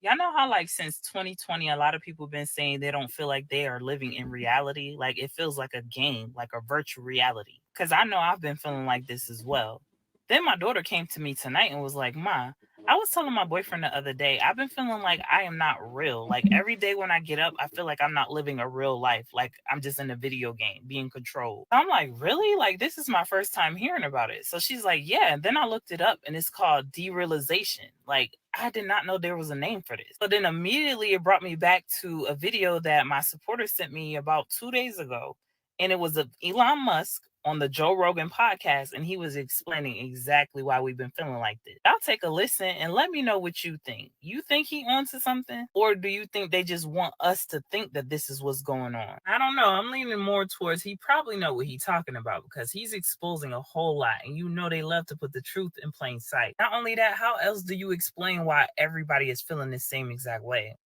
Y'all know how, like, since 2020, a lot of people been saying they don't feel like they are living in reality? Like, it feels like a game, like a virtual reality. Because I know I've been feeling like this as well. Then my daughter came to me tonight and was like, Ma, I was telling my boyfriend the other day, I've been feeling like I am not real. Like, every day when I get up, I feel like I'm not living a real life. Like, I'm just in a video game being controlled. I'm like, really? Like, this is my first time hearing about it. So she's like, yeah. And then I looked it up and it's called derealization. Like, I did not know there was a name for this. So then immediately it brought me back to a video that my supporter sent me about 2 days ago. And it was of Elon Musk on the Joe Rogan podcast. And he was explaining exactly why we've been feeling like this. I'll take a listen and let me know what you think. You think he onto something? Or do you think they just want us to think that this is what's going on? I don't know. I'm leaning more towards he probably know what he's talking about because he's exposing a whole lot. And you know they love to put the truth in plain sight. Not only that, how else do you explain why everybody is feeling the same exact way?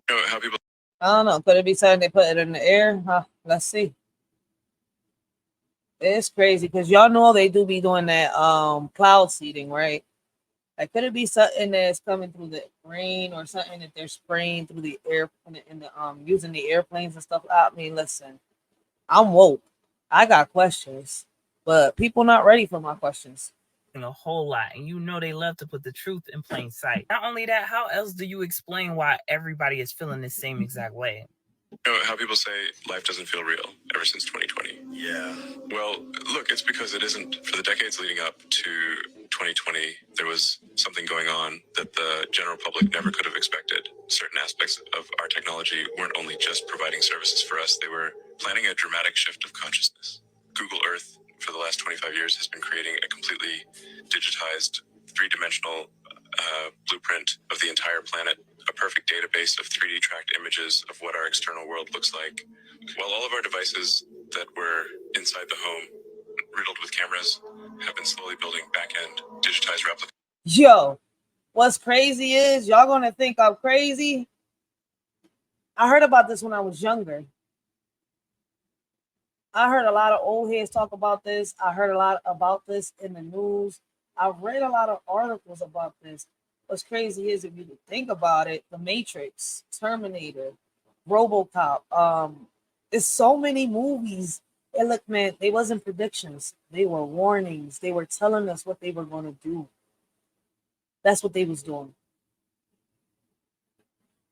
How people? I don't know. Could it be something they put it in the air? Huh? Let's see. It's crazy because y'all know they do be doing that cloud seeding, right? Like, could it be something that's coming through the rain or something that they're spraying through the air in the using the airplanes and stuff? I mean, listen, I'm woke. I got questions, but people not ready for my questions. A whole lot, and you know they love to put the truth in plain sight. Not only that, how else do you explain why everybody is feeling the same exact way? How people say life doesn't feel real ever since 2020. Yeah. Well, look, it's because it isn't. For the decades leading up to 2020, there was something going on that the general public never could have expected. Certain aspects of our technology weren't only just providing services for us, they were planning a dramatic shift of consciousness. Google Earth, for the last 25 years, has been creating a completely digitized, three-dimensional blueprint of the entire planet, a perfect database of 3D tracked images of what our external world looks like. While all of our devices that were inside the home, riddled with cameras, have been slowly building back-end digitized replicas. Yo, what's crazy is y'all gonna think I'm crazy. I heard about this when I was younger. I heard a lot of old heads talk about this. I heard a lot about this in the news. I've read a lot of articles about this. What's crazy is if you think about it, The Matrix, Terminator, RoboCop, there's so many movies. And look, man, they wasn't predictions. They were warnings. They were telling us what they were going to do. That's what they was doing.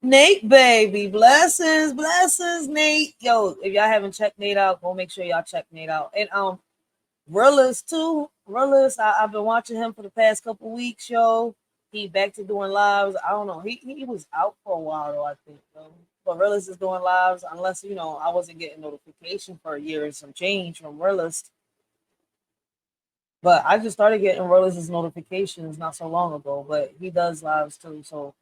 Nate, baby, blessings, blessings, Nate. Yo, if y'all haven't checked Nate out, go make sure y'all check Nate out. And Rillis too. Rillis, I've been watching him for the past couple weeks, yo. He back to doing lives. I don't know. He was out for a while though, I think. But Rillis is doing lives unless I wasn't getting notification for a year and some change from Rillis. But I just started getting Rillis's notifications not so long ago. But he does lives too, so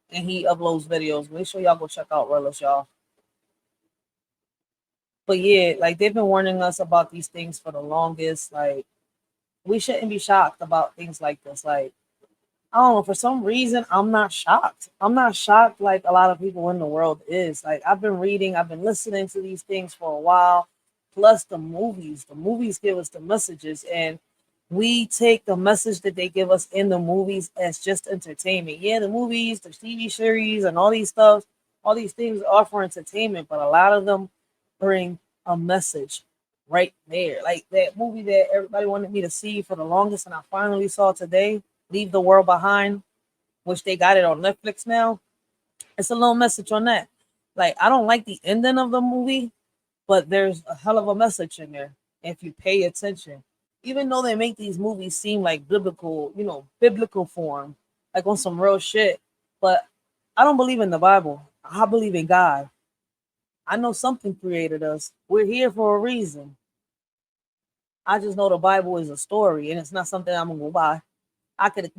and he uploads videos. Make sure y'all go check out Rillis, y'all. But yeah, like they've been warning us about these things for the longest. Like we shouldn't be shocked about things like this. Like I don't know, for some reason I'm not shocked. I'm not shocked like a lot of people in the world is. Like I've been reading, I've been listening to these things for a while. Plus the movies. The movies give us the messages and we take the message that they give us in the movies as just entertainment. Yeah, the movies, the TV series, and all these stuff, all these things are for entertainment, but a lot of them bring a message right there. Like that movie that everybody wanted me to see for the longest, and I finally saw today, Leave the World Behind, which they got it on Netflix now. It's a little message on that. Like, I don't like the ending of the movie, but there's a hell of a message in there if you pay attention. Even though they make these movies seem like biblical, biblical form, like on some real shit, but I don't believe in the Bible. I believe in God. I know something created us. We're here for a reason. I just know the Bible is a story and it's not something I'm gonna go by. I could,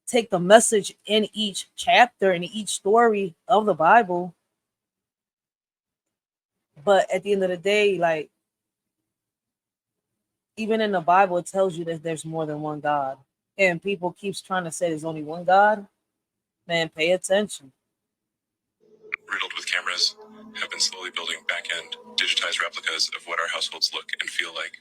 take the message in each chapter and each story of the Bible. But at the end of the day, like even in the Bible, it tells you that there's more than one God. And people keeps trying to say there's only one God. Man, pay attention. Riddled with cameras, have been slowly building back-end digitized replicas of what our households look and feel like.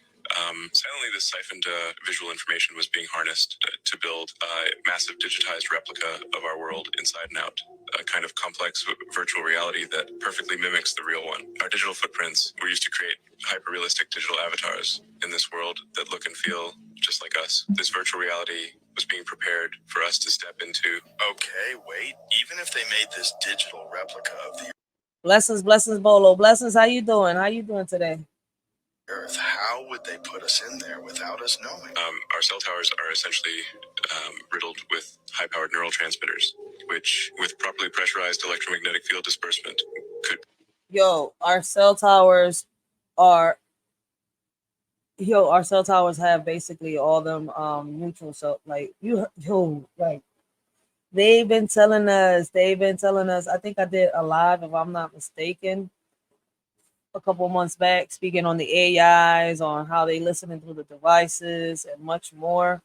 Silently, this siphoned visual information was being harnessed to build a massive digitized replica of our world inside and out, a kind of complex virtual reality that perfectly mimics the real one. Our digital footprints were used to create hyper-realistic digital avatars in this world that look and feel just like us. This virtual reality was being prepared for us to step into. Okay, wait. Even if they made this digital replica of the Blessings, Bolo. Blessings, how you doing? How you doing today? Earth, how would they put us in there without us knowing? Our cell towers are essentially riddled with high-powered neural transmitters, which, with properly pressurized electromagnetic field disbursement, could... Our cell towers are... our cell towers have basically all them neutral cell, like, like, they've been telling us, I think I did a live, if I'm not mistaken, a couple months back, speaking on the AIs, on how they listening through the devices and much more.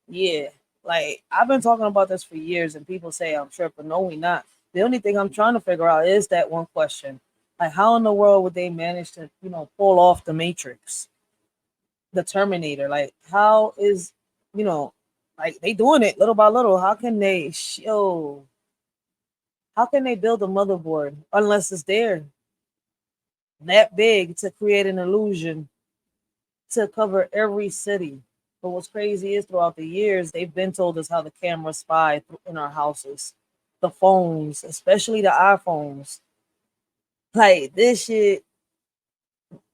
Yeah, like, I've been talking about this for years, and people say I'm tripping. No, we not. The only thing I'm trying to figure out is that one question. Like, how in the world would they manage to, pull off the Matrix, the Terminator? Like, how is, like, they doing it little by little. How can they show? How can they build a motherboard unless it's there that big to create an illusion to cover every city? But what's crazy is throughout the years, they've been told us how the cameras spy in our houses, the phones, especially the iPhones. Like, this shit,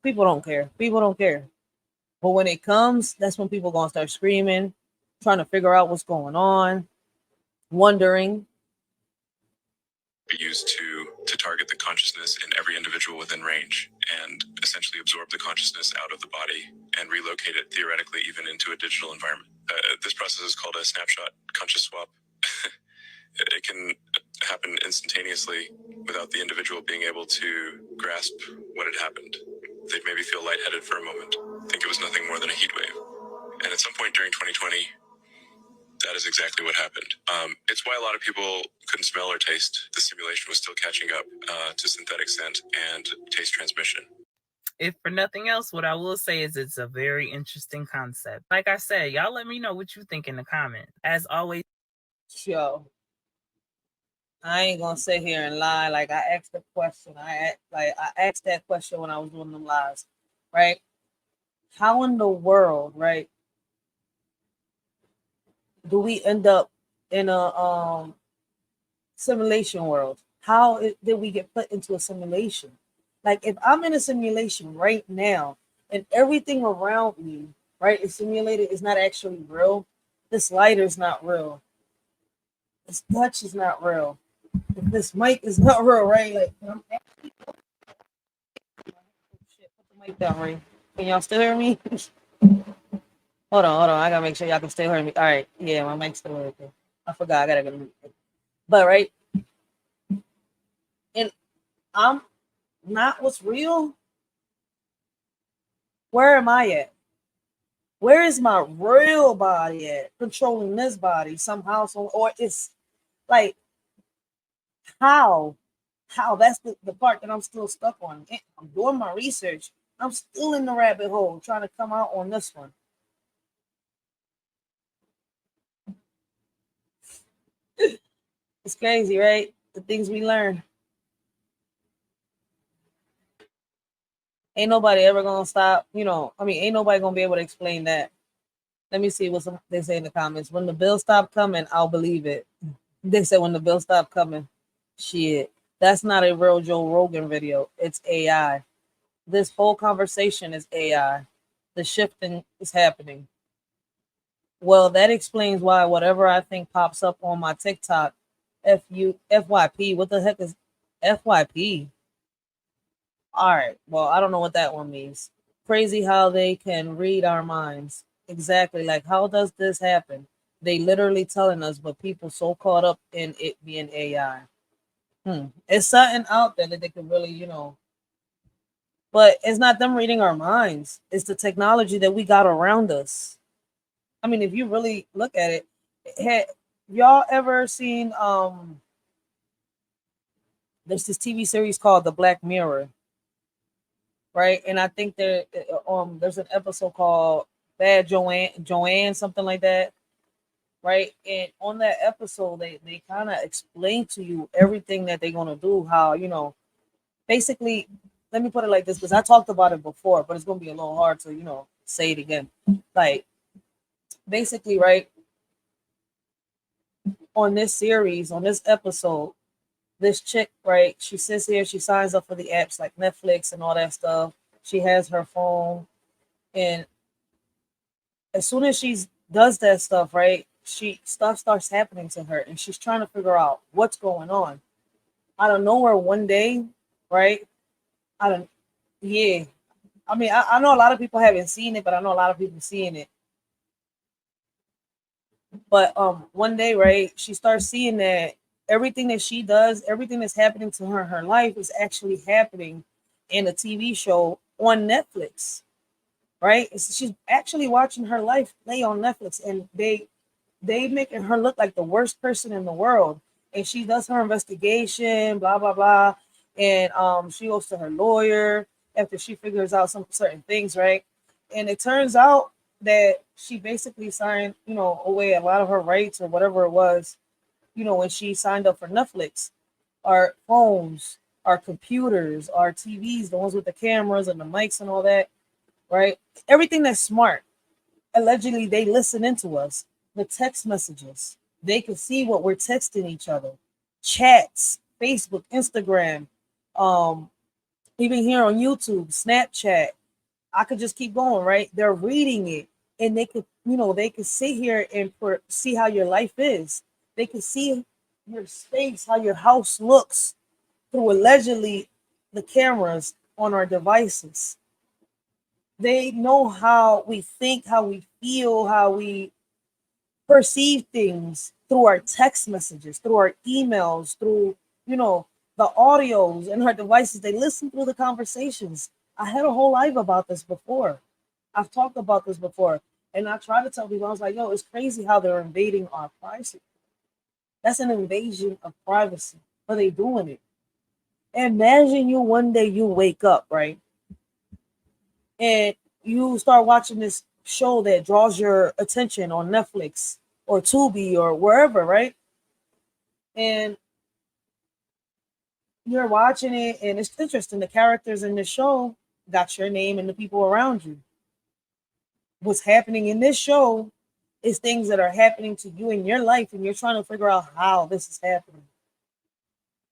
people don't care. People don't care. But when it comes, that's when people gonna start screaming, trying to figure out what's going on, wondering. Be used to target the consciousness in every individual within range and essentially absorb the consciousness out of the body and relocate it theoretically even into a digital environment. This process is called a snapshot conscious swap. It can happen instantaneously without the individual being able to grasp what had happened. They'd maybe feel lightheaded for a moment, think it was nothing more than a heat wave. And at some point during 2020, that is exactly what happened. It's why a lot of people couldn't smell or taste. The simulation was still catching up to synthetic scent and taste transmission. If for nothing else, what I will say is it's a very interesting concept. Like I said, y'all let me know what you think in the comments. As always, I ain't gonna sit here and lie. Like, I asked the question. I asked that question when I was doing them lives, right? How in the world, right, do we end up in a simulation world? How did we get put into a simulation? Like, if I'm in a simulation right now and everything around me, right, is simulated, is not actually real. This lighter is not real. This touch is not real. If this mic is not real, right? Like, I'm actually... Shit, put the mic down, right? Can y'all still hear me? Hold on. I gotta make sure y'all can still hear me. All right, yeah, my mic's still working. I forgot. I gotta go. But right, and I'm not what's real. Where am I at? Where is my real body at? Controlling this body somehow, or it's like, how? That's the part that I'm still stuck on. I'm doing my research. I'm still in the rabbit hole trying to come out on this one. It's crazy, right? The things we learn. Ain't nobody ever gonna stop, ain't nobody gonna be able to explain that. Let me see what they say in the comments. When the bill stop coming, I'll believe it. They said when the bill stop coming. Shit. That's not a real Joe Rogan video. It's AI. This whole conversation is AI. The shifting is happening. Well, that explains why whatever I think pops up on my TikTok, FYP, what the heck is FYP? All right. Well, I don't know what that one means. Crazy how they can read our minds. Exactly. Like, how does this happen? They literally telling us, but people so caught up in it being AI. It's something out there that they can really, but it's not them reading our minds. It's the technology that we got around us. I mean, if you really look at it, y'all ever seen there's this TV series called The Black Mirror, right? And I think there's an episode called Bad Joanne, something like that, right? And on that episode, they kind of explain to you everything that they're gonna do. How, you know, basically, let me put it like this, because I talked about it before, but it's gonna be a little hard to, you know, say it again. Like, basically, right, on this series, on this episode, this chick, right, she sits here, she signs up for the apps like Netflix and all that stuff. She has her phone, and as soon as she does that stuff, right, stuff starts happening to her, and she's trying to figure out what's going on. Out of nowhere, one day, right? I don't, yeah. I mean, I know a lot of people haven't seen it, but I know a lot of people seeing it. But one day, right, she starts seeing that everything that she does, everything that's happening to her in her life is actually happening in a TV show on Netflix, right? She's actually watching her life play on Netflix, and they making her look like the worst person in the world. And she does her investigation, blah blah blah, and she goes to her lawyer after she figures out some certain things, right? And it turns out that she basically signed, you know, away a lot of her rights or whatever it was, you know, when she signed up for Netflix. Our phones, our computers, our TVs, the ones with the cameras and the mics and all that, right? Everything that's smart, allegedly they listen into us. The text messages, they can see what we're texting each other, chats, Facebook, Instagram, even here on YouTube, Snapchat. I could just keep going, right? They're reading it, and they could, you know, they could sit here and see how your life is. They can see your space, how your house looks through allegedly the cameras on our devices. They know how we think, how we feel, how we perceive things through our text messages, through our emails, through, you know, the audios in our devices. They listen through the conversations. I had a whole live about this before. I've talked about this before. And I try to tell people, I was like, yo, it's crazy how they're invading our privacy. That's an invasion of privacy. But they doing it. Imagine you one day you wake up, right? And you start watching this show that draws your attention on Netflix or Tubi or wherever, right? And you're watching it, and it's interesting. The characters in the show got your name and the people around you. What's happening in this show is things that are happening to you in your life, and you're trying to figure out how this is happening.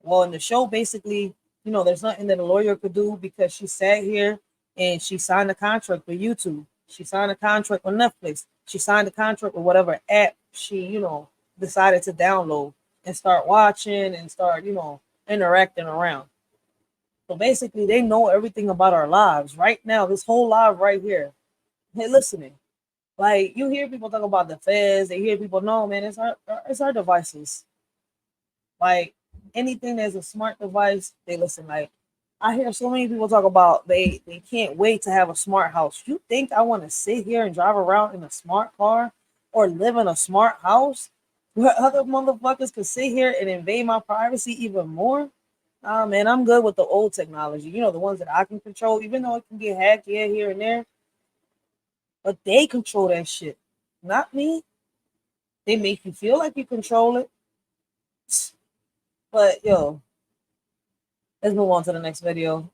Well, in the show, basically, you know, there's nothing that a lawyer could do because she sat here and she signed a contract with YouTube. She signed a contract with Netflix. She signed a contract with whatever app she, you know, decided to download and start watching and start, you know, interacting around. So basically, they know everything about our lives right now. This whole live right here. Hey, listening. Like, you hear people talk about the feds. They hear people, no, man, it's our devices. Like, anything that's a smart device, they listen. Like, I hear so many people talk about they can't wait to have a smart house. You think I want to sit here and drive around in a smart car or live in a smart house where other motherfuckers could sit here and invade my privacy even more? Man, I'm good with the old technology. You know, the ones that I can control, even though it can get hacked here and there. But they control that shit, not me. They make you feel like you control it. But yo, let's move on to the next video.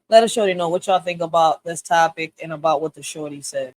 Let us shorty know what y'all think about this topic and about what the shorty said.